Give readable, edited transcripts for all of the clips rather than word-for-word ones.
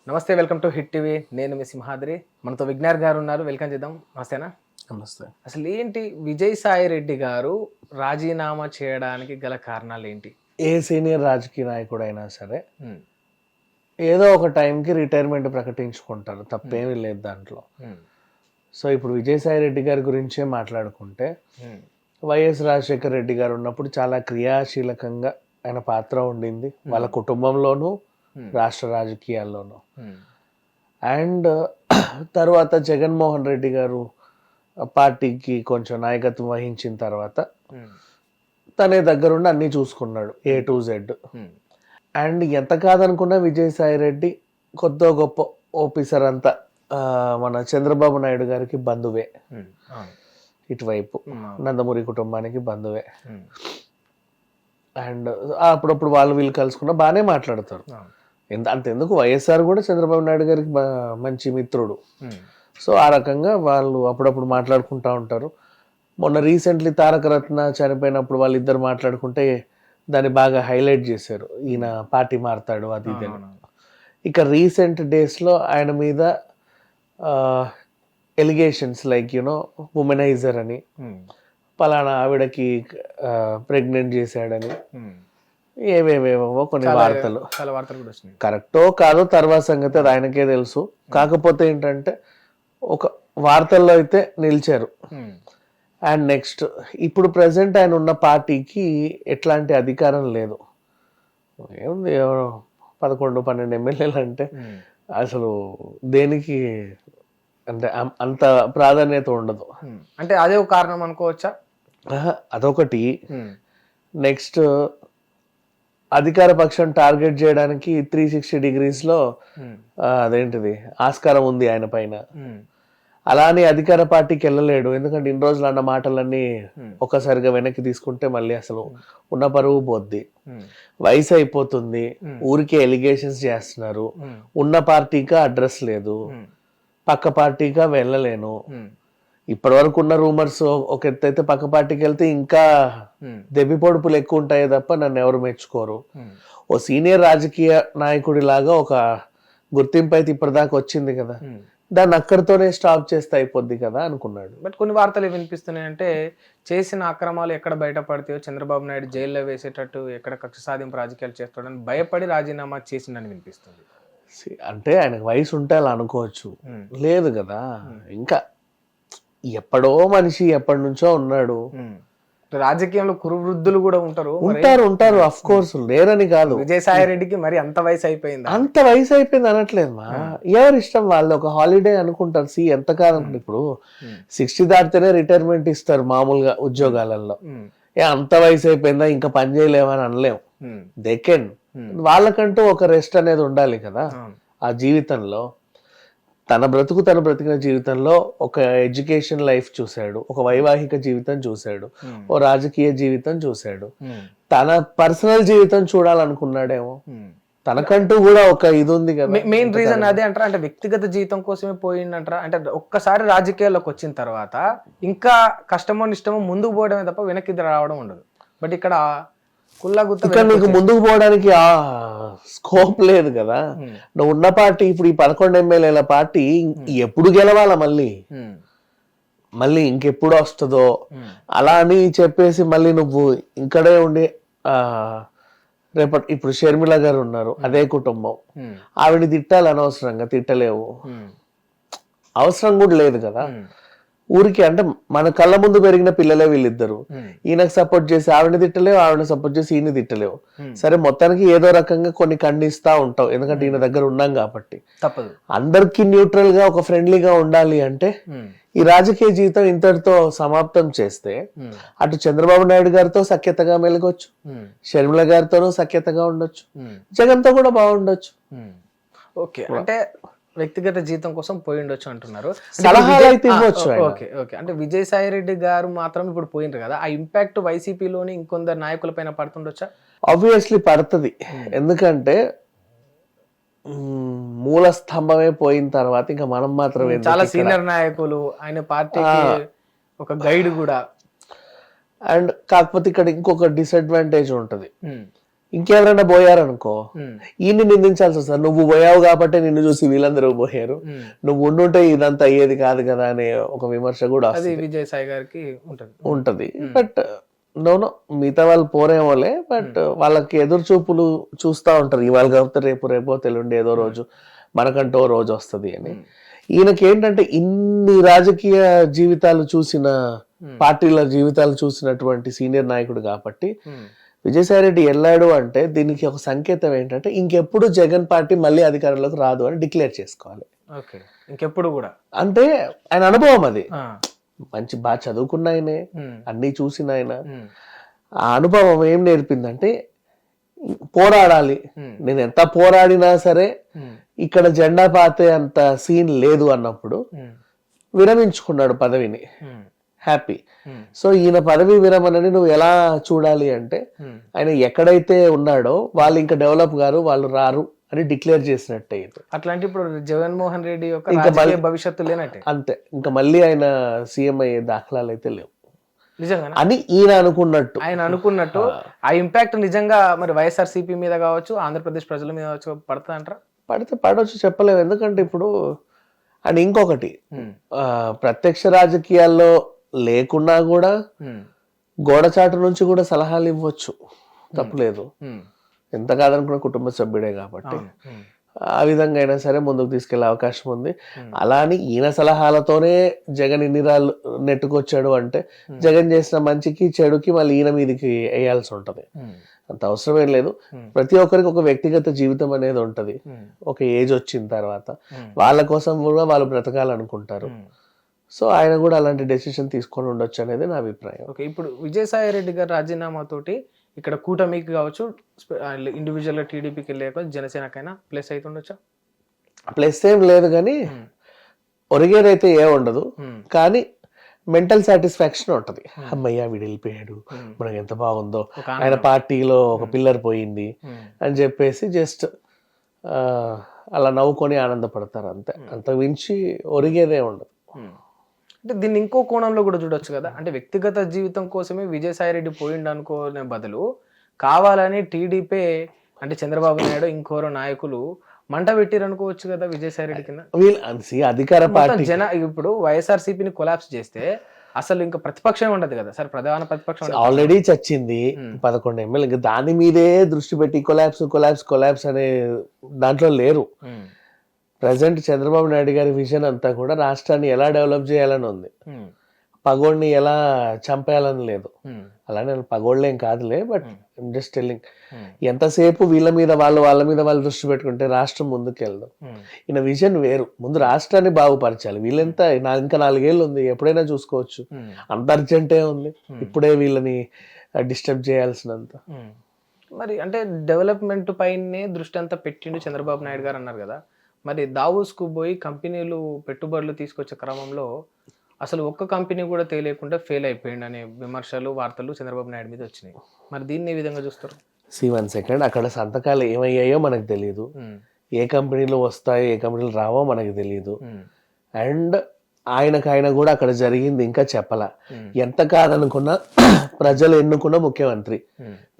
నమస్తే, welcome to hit TV. నేను మీ సింహాద్రి. మనతో విజ్ఞార్ గారు ఉన్నారు, వెల్కమ్ చేద్దాం. నమస్తేనా? నమస్తే. అసలు ఏంటి విజయసాయి రెడ్డి గారు రాజీనామా చేయడానికి గల కారణాలు ఏంటి? ఏ సీనియర్ రాజకీయ నాయకుడైనా సరే ఏదో ఒక టైంకి రిటైర్మెంట్ ప్రకటించుకుంటారు, తప్పేమీ లేదు దాంట్లో. సో ఇప్పుడు విజయసాయి రెడ్డి గారి గురించే మాట్లాడుకుంటే, వైఎస్ రాజశేఖర రెడ్డి గారు ఉన్నప్పుడు చాలా క్రియాశీలకంగా ఆయన పాత్ర ఉండింది, వాళ్ళ కుటుంబంలోనూ రాష్ట్ర రాజకీయాల్లోనూ. అండ్ తర్వాత జగన్మోహన్ రెడ్డి గారు పార్టీకి కొంచెం నాయకత్వం వహించిన తర్వాత తనే దగ్గరుండి అన్నీ చూసుకున్నాడు, A to Z. అండ్ ఎంత కాదనుకున్నా విజయసాయి రెడ్డి కొద్దో గొప్ప ఆఫీసర్ అంతా మన చంద్రబాబు నాయుడు గారికి బంధువే, ఇటువైపు నందమూరి కుటుంబానికి బంధువే. అండ్ అప్పుడప్పుడు వాళ్ళు వీళ్ళు కలుసుకున్నా బాగానే మాట్లాడతారు. అంతెందుకు వైఎస్ఆర్ కూడా చంద్రబాబు నాయుడు గారికి మంచి మిత్రుడు. సో ఆ రకంగా వాళ్ళు అప్పుడప్పుడు మాట్లాడుకుంటూ ఉంటారు. మొన్న రీసెంట్లీ తారక రత్న చనిపోయినప్పుడు వాళ్ళిద్దరు మాట్లాడుకుంటే దాన్ని బాగా హైలైట్ చేశారు, ఈయన పార్టీ మారుతాడు అది ఇది. ఇక రీసెంట్ డేస్లో ఆయన మీద ఎలిగేషన్స్ లైక్ ఉమెనైజర్ అని, పలానా ఆవిడకి ప్రెగ్నెంట్ చేశాడని, ఏవేవేవో కొన్ని వార్తలు. కరెక్టో కాదో తర్వాత సంగతి అది ఆయనకే తెలుసు. కాకపోతే ఏంటంటే ఒక వార్తల్లో అయితే నిలిచారు. అండ్ నెక్స్ట్ ఇప్పుడు ప్రెసెంట్ ఆయన ఉన్న పార్టీకి ఎట్లాంటి అధికారం లేదు. ఏముంది, 11-12 ఎమ్మెల్యేలు అంటే అసలు దేనికి అంటే అంత ప్రాధాన్యత ఉండదు. అంటే అదే ఒక కారణం అనుకోవచ్చా? అదొకటి. నెక్స్ట్ అధికార పక్షం టార్గెట్ చేయడానికి 360 degreesలో అదేంటిది ఆస్కారం ఉంది ఆయన పైన. అలానే అధికార పార్టీకి వెళ్ళలేడు, ఎందుకంటే ఇన్ని రోజులు అన్న మాటలన్నీ ఒక్కసారిగా వెనక్కి తీసుకుంటే మళ్ళీ అసలు ఉన్న పరువు పోద్ది. వయసు అయిపోతుంది, ఊరికే ఎలిగేషన్స్ చేస్తున్నారు, ఉన్న పార్టీగా అడ్రస్ లేదు, పక్క పార్టీగా వెళ్ళలేను. ఇప్పటి వరకు ఉన్న రూమర్స్ ఒక ఎత్తు అయితే, పక్క పార్టీకి వెళ్తే ఇంకా దెబ్బి పొడుపులు ఎక్కువ ఉంటాయి తప్ప నన్ను ఎవరు మెచ్చుకోరు. ఓ సీనియర్ రాజకీయ నాయకుడి లాగా ఒక గుర్తింపు అయితే ఇప్పటిదాకా వచ్చింది కదా, దాన్ని అక్కడితోనే స్టాప్ చేస్తే అయిపోద్ది కదా అనుకున్నాడు. బట్ కొన్ని వార్తలు వినిపిస్తున్నాయి అంటే, చేసిన అక్రమాలు ఎక్కడ బయటపడతాయో చంద్రబాబు నాయుడు జైల్లో వేసేటట్టు ఎక్కడ కక్ష సాధింపు రాజకీయాలు చేస్తాడని భయపడి రాజీనామా చేసిందని వినిపిస్తుంది. అంటే ఆయనకు వయసు ఉంటే అలా అనుకోవచ్చు, లేదు కదా. ఇంకా ఎప్పుడో మనిషి ఎప్పటి నుంచో ఉన్నాడు. రాజకీయంలో కురువృద్ధులు కూడా ఉంటారు అఫ్ కోర్స్, లేరని కాదు. విజయసాయి రెడ్డికి మరి అంత వయసు అయిపోయింది, అంత వయసు అయిపోయింది అనట్లేదు మా, ఎవరి ఇష్టం వాళ్ళు, ఒక హాలిడే అనుకుంటారు. ఎంత కాలం ఇప్పుడు 60 దాటితేనే రిటైర్మెంట్ ఇస్తారు మామూలుగా ఉద్యోగాలలో. అంత వయసు అయిపోయిందా ఇంకా పని చేయలేమని అనలేం. దే కెన్, వాళ్ళకంటూ ఒక రెస్ట్ అనేది ఉండాలి కదా ఆ జీవితంలో. తను బ్రతికిన జీవితంలో ఒక ఎడ్యుకేషన్ లైఫ్ చూశాడు, ఒక వైవాహిక జీవితం చూశాడు, ఓ రాజకీయ జీవితం చూశాడు. తన పర్సనల్ జీవితం చూడాలనుకున్నాడేమో, తనకంటూ కూడా ఒక ఇది ఉంది కదా. మెయిన్ రీజన్ అదే అంటారా? అంటే వ్యక్తిగత జీవితం కోసమే పోయిందంటారా? అంటే ఒక్కసారి రాజకీయాల్లోకి వచ్చిన తర్వాత ఇంకా కష్టమో ఇష్టమో ముందుకు పోవడమే తప్ప వెనక్కి రావడం ఉండదు. బట్ ఇక్కడ ఇక్కడ నీకు ముందుకు పోవడానికి ఆ స్కోప్ లేదు కదా. నువ్వు ఉన్న పార్టీ ఇప్పుడు ఈ 11 ఎమ్మెల్యేల పార్టీ ఎప్పుడు గెలవాలా, మళ్ళీ ఇంకెప్పుడు వస్తుందో అలా అని చెప్పేసి మళ్ళీ నువ్వు ఇక్కడే ఉండి రేపటి ఇప్పుడు షర్మిల గారు ఉన్నారు, అదే కుటుంబం, ఆవిడ తిట్టాలి అనవసరంగా, తిట్టలేవు, అవసరం కూడా లేదు కదా. ఊరికి అంటే మన కళ్ళ ముందు పెరిగిన పిల్లలే వీళ్ళిద్దరు, ఈయనకు సపోర్ట్ చేసి ఆవిడని తిట్టలేవు, ఆవిడని సపోర్ట్ చేసి ఈయన తిట్టలేవు. సరే మొత్తానికి ఏదో రకంగా కొన్ని ఖండిస్తా ఉంటావు, ఎందుకంటే ఈయన దగ్గర ఉన్నాం కాబట్టి. తప్పదు, అందరికి న్యూట్రల్ గా ఒక ఫ్రెండ్లీగా ఉండాలి అంటే ఈ రాజకీయ జీవితం ఇంతటితో సమాప్తం చేస్తే అటు చంద్రబాబు నాయుడు గారితో సఖ్యతగా మెలగొచ్చు, షర్మిల గారితోనూ సఖ్యతగా ఉండొచ్చు, జగన్తో కూడా బాగుండొచ్చు. ఓకే, అంటే వ్యక్తిగత జీవితం కోసం పోయి ఉండొచ్చు అంటున్నారు. సలహాలు అయితే ఇవ్వచ్చు. ఓకే ఓకే, అంటే విజయసాయి రెడ్డి గారు మాత్రం ఇప్పుడు పోయినరు కదా, ఆ ఇంపాక్ట్ వైసీపీలోని ఇంకొందరు నాయకుల పైన పడుతుండొచ్చా? ఆబ్వియస్లీ పడుతుంది, ఎందుకంటే మూల స్తంభమే పోయిన తర్వాత ఇంకా మనం మాత్రమే. చాలా సీనియర్ నాయకులు, ఆయన పార్టీకి ఒక గైడ్ కూడా. అండ్ కాకపోతే ఇక్కడ ఇంకొక డిసడ్వాంటేజ్ ఉంటది, ఇంకెవరైనా పోయారనుకో ఈయన్ని నిందించాల్సి వస్తుంది. నువ్వు పోయావు కాబట్టి నిన్ను చూసి వీళ్ళందరూ పోయారు, నువ్వు ఉండుంటే ఇదంతా అయ్యేది కాదు కదా అనే ఒక విమర్శ కూడా విజయసాయి గారికి ఉంటది. బట్ నో మిగతా వాళ్ళు పోరేమోలే, బట్ వాళ్ళకి ఎదురు చూపులు చూస్తా ఉంటారు. ఇవాళ కాకపోతే రేపో తెల్లుండి ఏదో రోజు మనకంటూ రోజు వస్తుంది అని. ఈయనకి ఏంటంటే ఇన్ని రాజకీయ జీవితాలు చూసిన, పార్టీల జీవితాలు చూసినటువంటి సీనియర్ నాయకుడు కాబట్టి విజయసాయి రెడ్డి వెళ్ళాడు అంటే దీనికి ఒక సంకేతం ఏంటంటే ఇంకెప్పుడు జగన్ పార్టీ మళ్ళీ అధికారంలోకి రాదు అని డిక్లేర్ చేసుకోవాలి. ఇంకెప్పుడు కూడా అంటే ఆయన అనుభవం అది. మంచి బాగా చదువుకున్న ఆయనే, అన్ని చూసిన ఆయన. ఆ అనుభవం ఏం నేర్పిందంటే పోరాడాలి, నేను ఎంత పోరాడినా సరే ఇక్కడ జెండా పాతే అంత సీన్ లేదు అన్నప్పుడు విరమించుకున్నాడు పదవిని. హ్యాపీ. సో ఈయన పదవి విరమణని నువ్వు ఎలా చూడాలి అంటే ఆయన ఎక్కడైతే ఉన్నాడో వాళ్ళు ఇంకా డెవలప్ గారు, వాళ్ళు రారు అని డిక్లేర్ చేసినట్టే. అట్లాంటి ఇప్పుడు జగన్మోహన్ రెడ్డి యొక్క భవిష్యత్తు లేనట్టే అంతే. ఇంకా మళ్ళీ ఆయన సీఎం అయ్యే దాఖలాలు అయితే లేవు నిజంగా అని ఆయన అనుకున్నట్టు. ఆ ఇంపాక్ట్ నిజంగా మరి వైఎస్ఆర్సీపీ మీద కావచ్చు, ఆంధ్రప్రదేశ్ ప్రజల మీద కావచ్చు పడుతుంది అంటారా? పడవచ్చు, చెప్పలేము. ఎందుకంటే ఇప్పుడు అండ్ ఇంకొకటి ప్రత్యక్ష రాజకీయాల్లో లేకున్నా కూడా గోడచాటు నుంచి కూడా సలహాలు ఇవ్వచ్చు, తప్పులేదు. ఎంత కాదనుకున్న కుటుంబ సభ్యుడే కాబట్టి ఆ విధంగా అయినా సరే ముందుకు తీసుకెళ్లే అవకాశం ఉంది. అలా అని ఈయన సలహాలతోనే జగన్ ఇన్ని రాళ్ళు నెట్టుకొచ్చాడు అంటే జగన్ చేసిన మంచికి చెడుకి మళ్ళీ ఈయన మీదకి వేయాల్సి ఉంటది. అంత అవసరం ఏం లేదు. ప్రతి ఒక్కరికి ఒక వ్యక్తిగత జీవితం అనేది ఉంటది. ఒక ఏజ్ వచ్చిన తర్వాత వాళ్ళ కోసం కూడా వాళ్ళు బ్రతకాలనుకుంటారు. సో ఆయన కూడా అలాంటి డెసిషన్ తీసుకొని ఉండొచ్చు అనేది నా అభిప్రాయం. ఓకే, ఇప్పుడు విజయసాయి రెడ్డి గారు రాజీనామా తోటి ఇక్కడ కూటమికి కావచ్చు, ఇండివిజువల్ గా టీడీపీకి వెళ్ళాక జనసేనకైనా ప్లస్ అయితే ఉండొచ్చా? ప్లస్ ఏం లేదు కానీ ఒరిగేదైతే ఏ ఉండదు, కానీ మెంటల్ సాటిస్ఫాక్షన్ ఉంటది. అమ్మయ్య వీడు వెళ్ళిపోయాడు, మనకి ఎంత బాగుందో, ఆయన పార్టీలో ఒక పిల్లర్ పోయింది అని చెప్పేసి జస్ట్ అలా నవ్వుకొని ఆనందపడతారు అంతే. అంత మించి ఒరిగేదే ఉండదు. అంటే దీన్ని ఇంకో కోణంలో కూడా చూడొచ్చు కదా. అంటే వ్యక్తిగత జీవితం కోసమే విజయసాయి రెడ్డి పోయిండు అనుకోనే బదులు కావాలని టీడీపీ అంటే చంద్రబాబు నాయుడు ఇంకోరో నాయకులు మంట పెట్టిరు అనుకోవచ్చు కదా విజయసాయి రెడ్డి కింద. అధికార పార్టీ ఇప్పుడు వైఎస్ఆర్సీపీని కొలాప్స్ చేస్తే అసలు ఇంకా ప్రతిపక్షం ఉండదు కదా సార్, ప్రధాన ప్రతిపక్షం ఆల్రెడీ చచ్చింది 11 ఎమ్మెల్యే. ఇంకా దాని మీదే దృష్టి పెట్టి కొలాప్స్ అనే దాంట్లో లేరు. ప్రజెంట్ చంద్రబాబు నాయుడు గారి విజన్ అంతా కూడా రాష్ట్రాన్ని ఎలా డెవలప్ చేయాలని ఉంది, పగోడిని ఎలా చంపేయాలని లేదు. అలానే పగోళ్ళేం కాదులే, బట్ జస్ట్ టెల్లింగ్. ఎంతసేపు వాళ్ళ మీద వాళ్ళు దృష్టి పెట్టుకుంటే రాష్ట్రం ముందుకు వెళ్దాం. ఈయన విజన్ వేరు. ముందు రాష్ట్రాన్ని బాగుపరచాలి. వీళ్ళెంత ఇంకా 4 ఏళ్ళు ఉంది, ఎప్పుడైనా చూసుకోవచ్చు. అంత అర్జెంటే ఉంది ఇప్పుడే వీళ్ళని డిస్టర్బ్ చేయాల్సినంత. మరి అంటే డెవలప్మెంట్ పైనే దృష్టి అంతా పెట్టిండు చంద్రబాబు నాయుడు గారు అన్నారు కదా. మరి దావోస్కు పోయి కంపెనీలు పెట్టుబడులు తీసుకొచ్చే క్రమంలో అసలు ఒక్క కంపెనీ కూడా తెలియకుండా ఫెయిల్ అయిపోయింది అనే విమర్శలు, వార్తలు చంద్రబాబు నాయుడు మీద వచ్చినాయి. మరి దీన్ని ఏ విధంగా చూస్తారు? 1 సెకండ్, అక్కడ సంతకాలు ఏమయ్యాయో మనకు తెలియదు, ఏ కంపెనీలు వస్తాయో ఏ కంపెనీలు రావో మనకు తెలియదు. అండ్ ఆయన కూడా అక్కడ జరిగింది ఇంకా చెప్పలా. ఎంత కాదనుకున్నా ప్రజలు ఎన్నుకున్న ముఖ్యమంత్రి,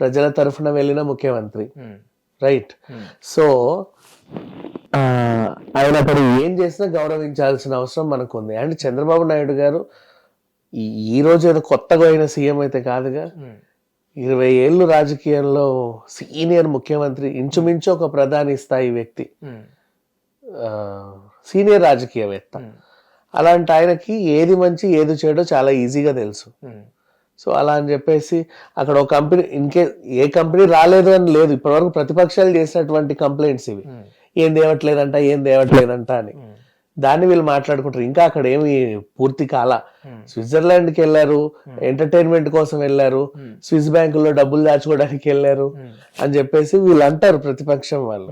ప్రజల తరఫున వెళ్ళిన ముఖ్యమంత్రి, రైట్? సో ఆయన అక్కడ ఏం చేసినా గౌరవించాల్సిన అవసరం మనకు ఉంది. అండ్ చంద్రబాబు నాయుడు గారు ఈ రోజు ఏదో కొత్తగా అయిన సీఎం అయితే కాదుగా. 20 ఏళ్ళు రాజకీయంలో సీనియర్ ముఖ్యమంత్రి, ఇంచుమించు ఒక ప్రధాని స్థాయి వ్యక్తి, సీనియర్ రాజకీయవేత్త. అలాంటి ఆయనకి ఏది మంచి ఏది చెడో చాలా ఈజీగా తెలుసు. సో అలా అని చెప్పేసి అక్కడ ఒక కంపెనీ ఏ కంపెనీ రాలేదు అని లేదు. ఇప్పటివరకు ప్రతిపక్షాలు చేసినటువంటి కంప్లైంట్స్ ఇవి, ఏం దేవట్లేదంట అని. దాన్ని వీళ్ళు మాట్లాడుకుంటారు. ఇంకా అక్కడ ఏమి పూర్తి కాల. స్విట్జర్లాండ్కి వెళ్ళారు, ఎంటర్టైన్మెంట్ కోసం వెళ్ళారు, స్విస్ బ్యాంకుల్లో డబ్బులు దాచుకోవడానికి వెళ్ళారు అని చెప్పేసి వీళ్ళు అంటారు ప్రతిపక్షం వాళ్ళు.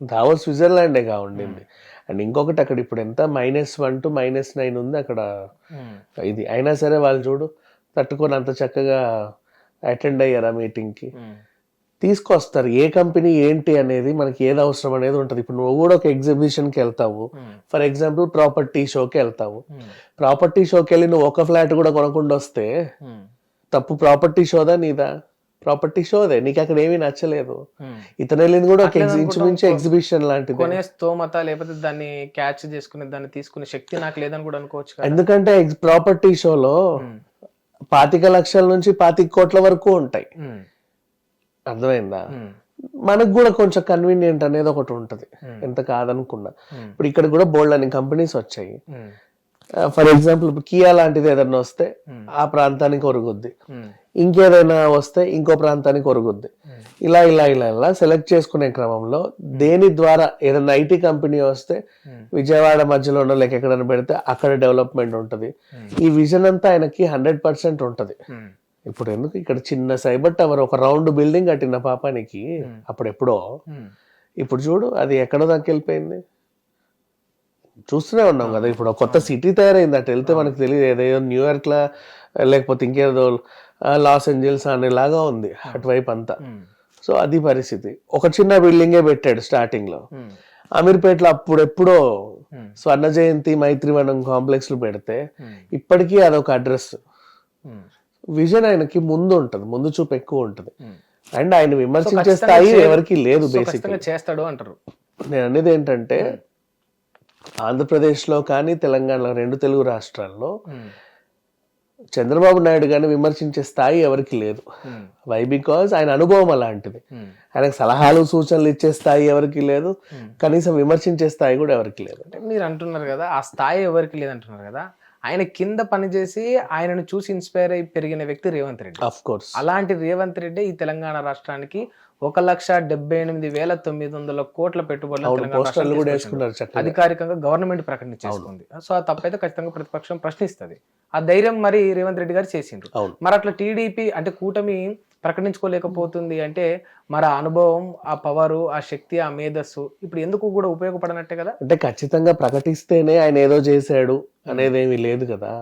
దావోస్ స్విట్జర్లాండేగా ఉండింది. అండ్ ఇంకొకటి అక్కడ ఇప్పుడు ఎంత -1 to -9 ఉంది అక్కడ. ఇది అయినా సరే వాళ్ళు చూడు తట్టుకొని అంత చక్కగా అటెండ్ అయ్యారు ఆ మీటింగ్కి. తీసుకొస్తారు ఏ కంపెనీ ఏంటి అనేది, మనకి ఏది అవసరం అనేది ఉంటుంది. ఇప్పుడు నువ్వు కూడా ఒక ఎగ్జిబిషన్కి వెళ్తావు, ఫర్ ఎగ్జాంపుల్ ప్రాపర్టీ షోకి వెళ్తావు. ప్రాపర్టీ షోకి వెళ్ళి నువ్వు ఒక ఫ్లాట్ కూడా కొనకుండా వస్తే తప్పు ప్రాపర్టీ షోదా నీదా? ప్రాపర్టీ షోదే, నీకు అక్కడ ఏమీ నచ్చలేదు. ఇతను వెళ్ళింది కూడా ఒక ఇంచుమించు ఎగ్జిబిషన్ లాంటిది. కొనే స్తోమత లేకపోతే దాన్ని క్యాచ్ చేసుకునే దాన్ని తీసుకునే శక్తి నాకు లేదని కూడా అనుకోవచ్చు కదా. ఎందుకంటే ప్రాపర్టీ షోలో 25 లక్షల నుంచి 25 కోట్ల వరకు ఉంటాయి. అర్థమైందా? మనకు కూడా కొంచెం కన్వీనియంట్ అనేది ఒకటి ఉంటది, ఎంత కాదనుకున్నా. ఇప్పుడు ఇక్కడ కూడా బోల్డ్ అని కంపెనీస్ వచ్చాయి. ఫర్ ఎగ్జాంపుల్ ఇప్పుడు కియా లాంటిది ఏదైనా వస్తే ఆ ప్రాంతానికి ఒరుగుద్ది, ఇంకేదైనా వస్తే ఇంకో ప్రాంతానికి ఒరుగుద్ది. ఇలా ఇలా ఇలా ఇలా సెలెక్ట్ చేసుకునే క్రమంలో దేని ద్వారా ఏదైనా ఐటీ కంపెనీ వస్తే విజయవాడ మధ్యలో లేక ఎక్కడైనా పెడితే అక్కడ డెవలప్మెంట్ ఉంటది. ఈ విజన్ అంతా ఆయనకి 100% ఉంటది. ఇప్పుడు ఎందుకు ఇక్కడ చిన్న సైబర్ టవర్ ఒక రౌండ్ బిల్డింగ్ కట్టిన పాపానికి అప్పుడెప్పుడో, ఇప్పుడు చూడు అది ఎక్కడో దాకా వెళ్ళిపోయింది. చూస్తూనే ఉన్నాం కదా. ఇప్పుడు కొత్త సిటీ తయారైంది, అటు వెళ్తే మనకు తెలియదు, ఏదో న్యూయార్క్ లా లేకపోతే ఇంకేదో లాస్ ఏంజల్స్ అనేలాగా ఉంది అటువైపు అంతా. సో అది పరిస్థితి. ఒక చిన్న బిల్డింగే పెట్టాడు స్టార్టింగ్ లో. అమీర్పేటలో అప్పుడెప్పుడో స్వర్ణ జయంతి మైత్రివనం కాంప్లెక్స్ పెడితే ఇప్పటికీ అదొక అడ్రస్. విజన్ ఆయనకి ముందు ఉంటది, ముందు చూపు ఎక్కువ ఉంటది. అండ్ ఆయన విమర్శించే స్థాయి ఎవరికి లేదు. బేసిక్గా చేస్తాడు అంటారు. నేను అనేది ఏంటంటే ఆంధ్రప్రదేశ్ లో కానీ తెలంగాణలో, 2 తెలుగు రాష్ట్రాల్లో చంద్రబాబు నాయుడు గారిని విమర్శించే స్థాయి ఎవరికి లేదు. వై? బికాజ్ ఆయన అనుభవం అలాంటిది. ఆయనకు సలహాలు సూచనలు ఇచ్చే స్థాయి ఎవరికి లేదు, కనీసం విమర్శించే స్థాయి కూడా ఎవరికి లేదు. అంటే మీరు అంటున్నారు కదా ఆ స్థాయి ఎవరికి లేదంటున్నారు కదా, ఆయన కింద పనిచేసి ఆయనను చూసి ఇన్స్పైర్ అయి పెరిగిన వ్యక్తి రేవంత్ రెడ్డి. ఆఫ్ కోర్స్ అలాంటి రేవంత్ రెడ్డి ఈ తెలంగాణ రాష్ట్రానికి 1,78,900 కోట్ల పెట్టుబడులు అధికారికంగా గవర్నమెంట్ ప్రకటించేసుకుంది. సో ఆ తప్పైతే ఖచ్చితంగా ప్రతిపక్షం ప్రశ్నిస్తుంది. ఆ ధైర్యం మరి రేవంత్ రెడ్డి గారు చేసిండ్రు. మరి అట్లా టీడీపీ అంటే కూటమి ప్రకటించుకోలేకపోతుంది అంటే మరి ఆ అనుభవం, ఆ పవరు, ఆ శక్తి, ఆ మేధస్సు ఇప్పుడు ఎందుకు కూడా ఉపయోగపడనట్టే కదా. అంటే ఖచ్చితంగా ప్రకటిస్తేనే ఆయన ఏదో చేశాడు అనేది ఏమీ లేదు కదా.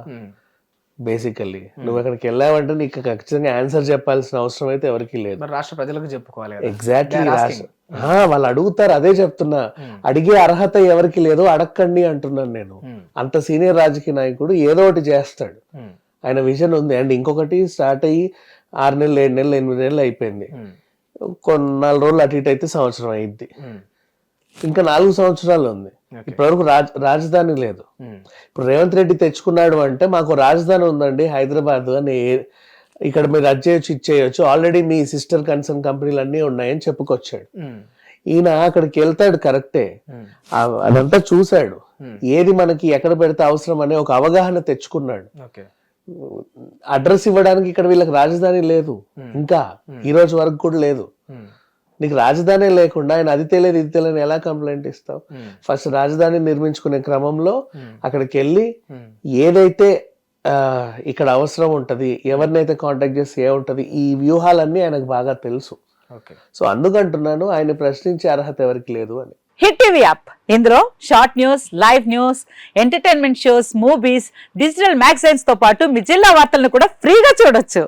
బేసికల్లీ నువ్వు అక్కడికి వెళ్ళావంటే నీకు ఖచ్చితంగా ఆన్సర్ చెప్పాల్సిన అవసరం అయితే ఎవరికి లేదు. రాష్ట్ర ప్రజలకు చెప్పుకోవాలి. ఎగ్జాక్ట్లీ. వాళ్ళు అడుగుతారు, అదే చెప్తున్నా. అడిగే అర్హత ఎవరికి లేదు, అడగండి అంటున్నాను నేను. అంత సీనియర్ రాజకీయ నాయకుడు ఏదో ఒకటి చేస్తాడు, ఆయన విజన్ ఉంది. అండ్ ఇంకొకటి స్టార్ట్ అయ్యి 6 నెలలు 7 నెలలు 8 నెలలు అయిపోయింది. కొన్ని 4 రోజులు అటు ఇటు అయితే సంవత్సరం అయింది. ఇంకా 4 సంవత్సరాలు ఉంది. ఇప్పటివరకు రాజధాని లేదు. ఇప్పుడు రేవంత్ రెడ్డి తెచ్చుకున్నాడు అంటే మాకు రాజధాని ఉందండి హైదరాబాద్ అని, ఇక్కడ మీరు అది చేయొచ్చు ఇది చేయొచ్చు, ఆల్రెడీ మీ సిస్టర్ కన్సర్న్ కంపెనీలు అన్నీ ఉన్నాయని చెప్పుకొచ్చాడు. ఈయన అక్కడికి వెళ్తాడు కరెక్టే, అదంతా చూశాడు, ఏది మనకి ఎక్కడ పెడితే అవసరం అనే ఒక అవగాహన తెచ్చుకున్నాడు. అడ్రస్ ఇవ్వడానికి ఇక్కడ వీళ్ళకి రాజధాని లేదు, ఇంకా ఈ రోజు వరకు కూడా లేదు. నీకు రాజధాని లేకుండా ఆయన అది తెలియదు ఇది తెలియని ఎలా కంప్లైంట్ ఇస్తావు? ఫస్ట్ రాజధాని నిర్మించుకునే క్రమంలో అక్కడికి వెళ్ళి ఏదైతే ఇక్కడ అవసరం ఉంటది, ఎవరినైతే కాంటాక్ట్ చేస్తే ఏముంటది, ఈ వ్యూహాలన్నీ ఆయనకు బాగా తెలుసు. సో అందుకంటున్నాను ఆయన ప్రశ్నించే అర్హత ఎవరికి లేదు అని. హిట్ టీవీ యాప్, ఇందులో short news, live news, entertainment shows, movies, digital magazines తో పాటు మీ జిల్లా వార్తలను కూడా ఫ్రీగా చూడొచ్చు.